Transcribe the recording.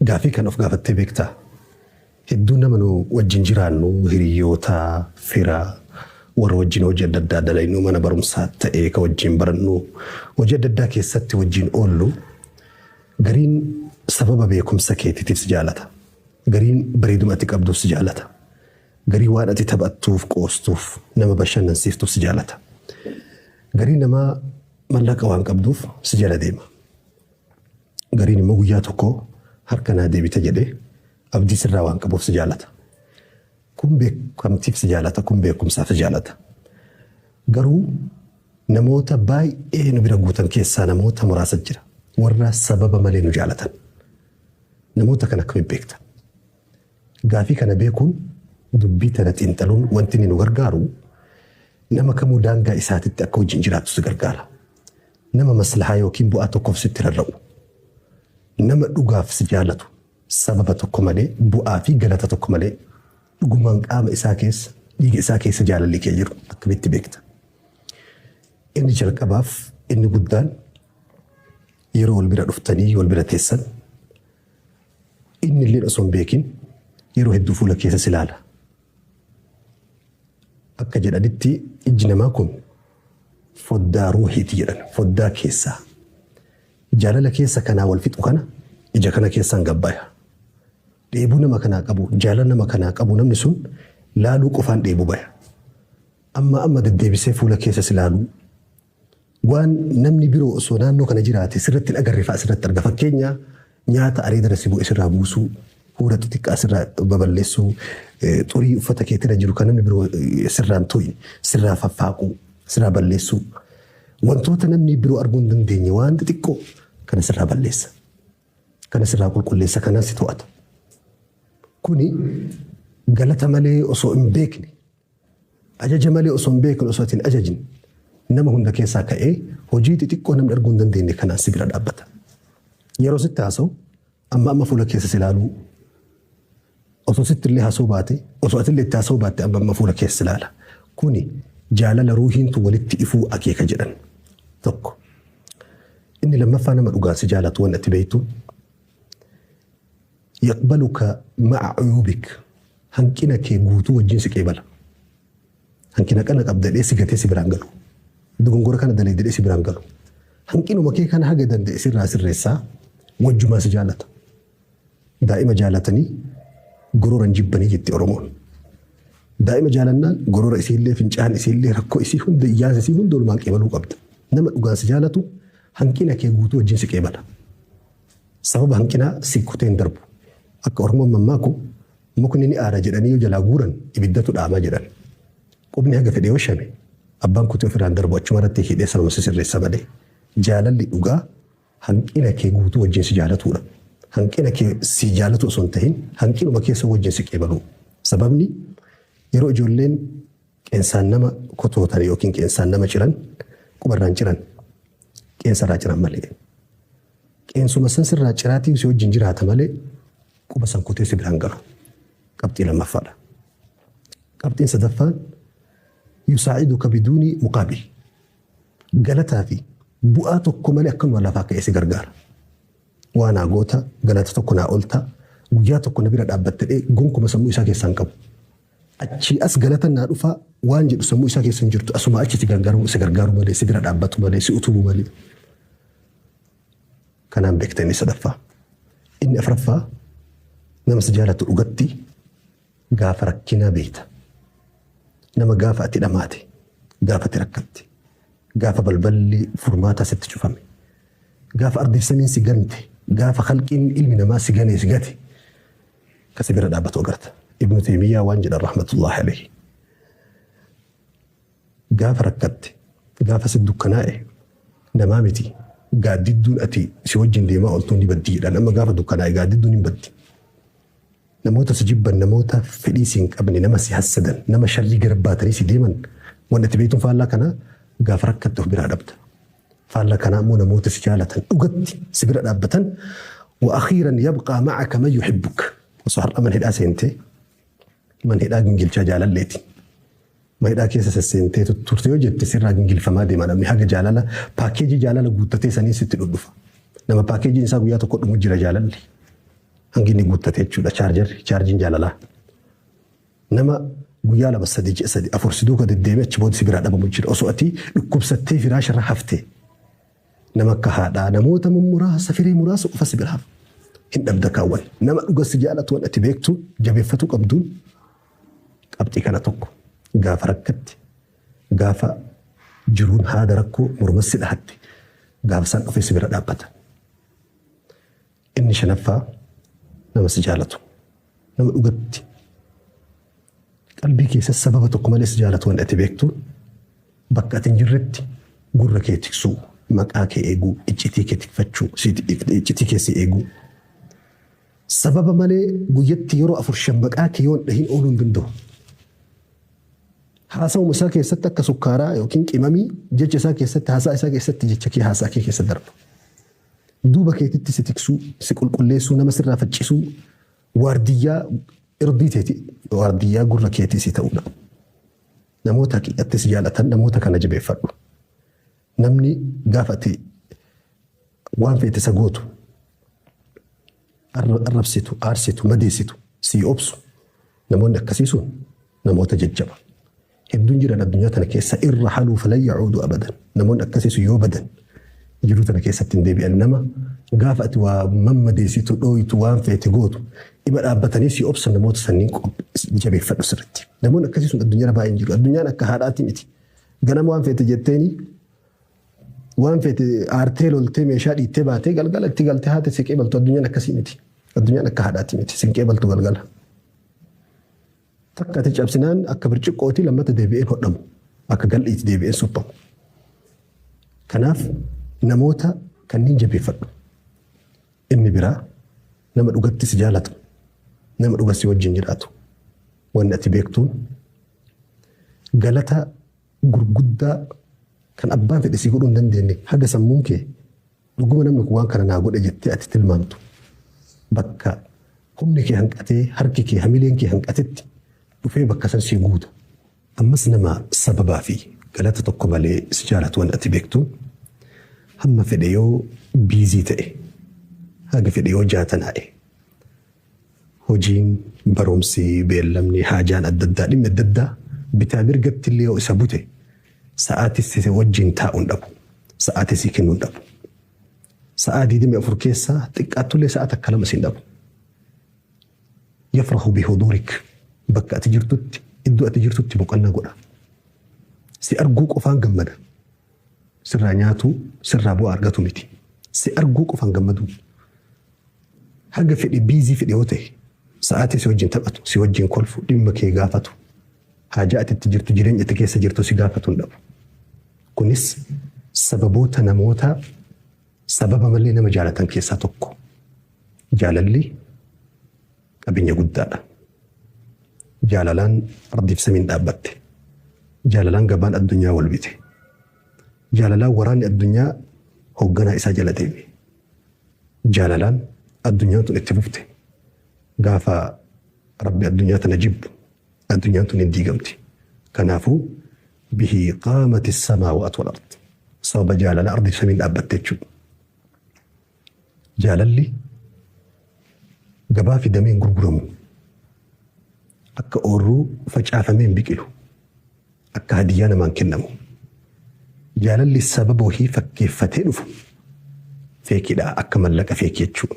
Gaafii kan of gaafattee beektaa? Hedduun nama nu wajjin jiraannu hiriyoota, firaa, warra wajjin hojii adda addaa dalagnuu mana barumsaa ta'ee ka wajjin barannu hojii adda addaa keessatti wajjin oollu gariin sababa beekumsa keetiitiif si jaalata. Gariin bareeduma ati qabduuf si jaalata. Garii waan ati taphattuuf qoostuuf nama bashannansiiftuuf si jaalata. Garii nama mallaqa waan qabduuf si jala deema. Gariin immoo guyyaa tokko harka naa deebite jedhee abdii sirraa waan qabuuf si jaalata. Kun beekamtiif si jaalata, kun beekumsaaf si jaalata. Garuu namoota baay'ee nu bira guutan keessaa namoota muraasa jira. Warra sababa malee nu jaalatan. Namoota kan akkamiin beekta? Gaafii kana beekuun dubbii tana xiinxaluun wanti nu gargaaru nama kamuu daangaa isaatitti akka wajjin jiraatu si gargaara. Nama maslahaa yookiin bu'aa tokkoof sitti rarra'u. Nama dhugaaf si jaalatu sababa tokko malee bu'aa fi galata tokko malee dhugumaan qaama isaa keessa dhiiga isaa keessa jaalalli kee jiru akkamitti beekta? Inni jalqabaaf inni guddaan yeroo wal bira dhuftanii wal bira teessan inni illee osoo hin beekin yeroo hedduu fuula keessa si ilaala. Akka jedhanitti ijji namaa kun foddaa ruuhiiti jedhan, foddaa keessaa. Jaalala keessa kanaa wal fixu kana ija kana keessaan gabbaaya. Dheebuu nama kanaa qabu, jaalala nama kanaa qabu namni sun laaluu qofaan dheebuu baya. Amma deddeebisee fuula keessa si laaluu. Waan namni biroo osoo naannoo kana jiraate sirratti hin agarre fa'a sirratti arga. Fakkeenya nyaata areedara si bu'e sirraa buusuu, huura xixiqqaa sirraa baballeessuu, xurii uffata keetirra jiru kan namni biroo sirraan to'i, sirraa faffaaquu, sirraa balleessuu. Wantoota namni biroo arguu hin dandeenye waan xixiqqoo kana sirraa balleessa. Kana sirraa qulqulleessa, kana si to'ata. Kuni galata malee osoo hin beekne, ajaja malee osoo hin beekne osoo hin ajajin nama hunda keessaa ka'ee hojii xixiqqoo namni arguu hin dandeenye kanaan si bira dhaabbata. Yeroo sitti haasa'u amma fuula keessa si ilaaluu osoo sitti illee haasa'uu baate osoo ati illee itti haasa'uu baatte amma fuula keessa si ilaala. Kuni jaalala ruuhiintu walitti ifuu akeeka jedhan tokko. Inni lammaffaa nama dhugaan si jaalatu waan ati beektu yaqbaluka ma'a uyuubik hanqina kee guutuu wajjin si qeebala. Hanqina kana qabdadhee si gatee si biraan galu. Dogongora kana daleedee si biraan galu. Hanqinuma kee kana haga danda'e sirraa sirreessaa wajjumaa si jaalata. Daa'ima jaalatanii goroora hin jibbanii jetti Oromoon. Daa'ima jaalannaan goroora isiillee fincaan isiillee rakkoo isii hunda iyyaasa isii hunda olumaan qeebaluu qabda. Nama dhugaan si jaalatu hanqina kee guutuu wajjin si qeebala. Sababa hanqinaa si kutee hin darbu. Akka Oromoon mammaaku mukni ni aara jedhanii yoo jalaa guuran ibiddatu dhaamaa jedhan. Qubni haga fedhee washame abbaan kutee ofirraan darbu achuma irratti hidhee sanuma si sirreessa malee. Jaalalli dhugaa hanqina kee guutuu wajjin si jaalatudha. Hanqina kee si jaalatu osoo hin ta'in hanqinuma keessa wajjin si qeebalu. Sababni yeroo ijoolleen qeensaan nama kotootan yookiin qeensaan nama ciran qubarraan ciran qeensarraa ciran malee. Qeensuma san sirraa ciraatii si wajjin jiraata malee quba san kutee si biraan galu. Qabxii lammaffaadha. Qabxiin sadaffaan yusaa'iduka biduuni muqaabil. Galataa fi bu'aa tokko malee akkanuma lafaa ka'ee si gargaara. Waan agoota galata tokko naa oolta guyyaa tokko na bira dhaabbattee gonkuma sammuu isaa keessaan qabu. Achi as galata naa dhufa waan jedhu sammuu isaa keessa hin jirtu asuma achi si gargaaru malee si bira dhaabbatu malee si utubu malee. Kanaan beekta inni sadaffaa. Inni afuraffaa nama si jaalatu dhugatti gaafa rakkinaa beekta. Nama gaafa ati dhamaate, gaafa ati rakkatte, gaafa balballi furmaataa sitti cufame, gaafa ardiif samiin si gante, gaafa halqiin ilmi namaa si ganee si gate, kasi bira dhaabbatu agarta. Ibnu Teemiyyaa waan jedhan rahmatullahi alayhi. Gaafa rakkatte, gaafa si dukkanaa'e, namaa miti. Gaaddidduun ati si wajjin deemaa ooltuun ni baddi jedhan. Amma gaafa dukkanaa'e gaaddidduun hin baddi. Namoota si jibban, namoota fedhii si hin qabne, nama si hassadan, nama sharrii garbaatanii si deeman waan ati beektuun faallaa kanaa gaafa rakkatte of biraa dhabda. Faallaa kanaa immoo namoota si jaalatan dhugatti si bira dhaabbatan wa akhiiran yabqaa ma'aka man yuhibbuk. Osoo har'a man hidhaa seentee man hidhaa gingilchaa jaalalleeti. Man hidhaa keessa sesseentee turte yoo jette sirraa gingilfamaa deema namni haga jaalala paakeejii jaalala guuttatee sanii sitti dhudhufa. Nama paakeejiin isaa guyyaa tokko dhumu jira jaalalli. hangi ni guuttatee jechuudha chaarjiin jaalalaa. Nama guyyaa lama sadii ji'a sadii afur siduu ka deddeemee achi booda si biraa dhabamu jira osoo ati dhukkubsattee firaasharra haftee nama akka haadhaa namoota muraasa firii muraasa qofa si biraa hin dhabda kaawwan nama dhuga si jaalatu waan ati beektu jabeeffatu qabduun qabxii kana tokko gaafa rakkatti gaafa jiruun haada rakkoo mormassi dhahatte gaafa isaan dhufee si bira dhaabbata. Inni shanaffaa nama si jaalatu nama dhugatti qalbii keessa sababa tokko malee si jaalatu waan ati beektu bakka ati hin jirretti gurra kee tiksuu maqaa kee eeguu iccitii kee tikfachuu iccitii kee si eeguu sababa malee guyyatti yeroo 4 maqaa kee yoon dhahin ooluu hin danda'u. Haasawuma isaa keessatti akka sukkaaraa yookiin qimamii jecha isaa keessatti haasaa isaa keessatti jecha kee haasaa kee keessa darba. Duuba keetitti si tiksuu si qulqulleessuu nama sirraa faccisuu waardiyyaa irdii teeti waardiyyaa gurra keetii si ta'uudha. Namoota haqiiqatti si jaalatan namoota kana jabeeffadhu. Namni gaafate waan feete isa gootu arrabsitu aarsitu madeessitu si obsu namoonni akkasiisuun namoota jajjaba. Hedduun jiran addunyaa tana keessa irra haluu falan yacuudu abadan namoonni akkasiisu yoo badan jiruu tana keessatti hin deebi'an nama gaafa ati waa mammadeessitu dhooyitu waan feete gootu dhima dhaabbatanii si obsan namoota sanniin jabeeffadhu sirriitti. Namoonni akkasiisuun addunyaa baay'een jiru. Addunyaan akka haadhaatti miti. Ganama waan feete jetteeni waan feete aartee loltee meeshaa dhiittee baatee galgala itti galtee haate siqee baltu addunyaan akkasii miti. Addunyaan akka haadhaatti miti sinqee baltu galgala. Takka ati cabsinaan akka birciqqooti lammata deebi'een hodhamu akka gal'iitti deebi'een suphamu. Kanaaf namoota kanneen jabeeffadhu. Inni biraa nama dhugatti si jaalatu nama dhuga si wajjin jiraatu wanni ati beektuun galata gurguddaa kan abbaan fedhe si godhuu hin dandeenye haga sammuun kee dhuguma namni kun waan kana naa godhe jettee ati tilmaamtu bakka humni kee hanqatee harki kee hamileen kee hanqatetti dhufee bakka san si guuta. Ammas nama sababaa fi galata tokko malee si jaalatu waan ati beektuun hamma fedhe yoo biizii ta'e haga fedhe yoo jaatanaa'e hojiin barumsi beellamni haajaan adda addaa dhimma adda addaa bitaa mirgatti illee yoo isa bute sa'aatis si wajjin taa'uun dhabu sa'aatis si kennuun dhabu sa'aa 24 keessaa xiqqaattullee sa'aat akka lama siin dhabu. Yafrahu bihuduurik bakka ati jirtutti iddoo ati jirtutti boqonnaa godha. Si arguu qofaan gammada. Sirraa nyaatu sirraa bu'aa argatu miti. Si arguu qofaan gammadu. Haga fedhe biizii fedhe yoo ta'e sa'aatii si wajjin taphatu si wajjin kolfu dhimma kee gaafatu haajaa ati itti jirtu jireenya ati keessa jirtu si gaafatu hin dhabu. Kunis sababoota namoota sababa malee nama jaalatan keessaa tokko. Jaalalli qabeenya guddaadha. Jaalalaan ardiif samiin dhaabbatte. Jaalalaan gabaan addunyaa wal bite. Jaalalaan waraanni addunyaa hoogganaa isaa jala deeme. Jaalalaan addunyaan tun itti fufte. Gaafa rabbi addunyaa tana jibbu addunyaan tun hin diigamti. Kanaafuu bihi qaamati samaawaat wal ard. Sababa jaalala ardiif samiin dhaabbatte jechuudha. Jaalalli gabaa fi dameen gurguramu. Akka oorruu facaafameen biqilu akka hadiyyaa namaan kennamu jaalalli sababa wahii fakkeeffatee dhufu feekidhaa akka mallaqa feekii jechuudha.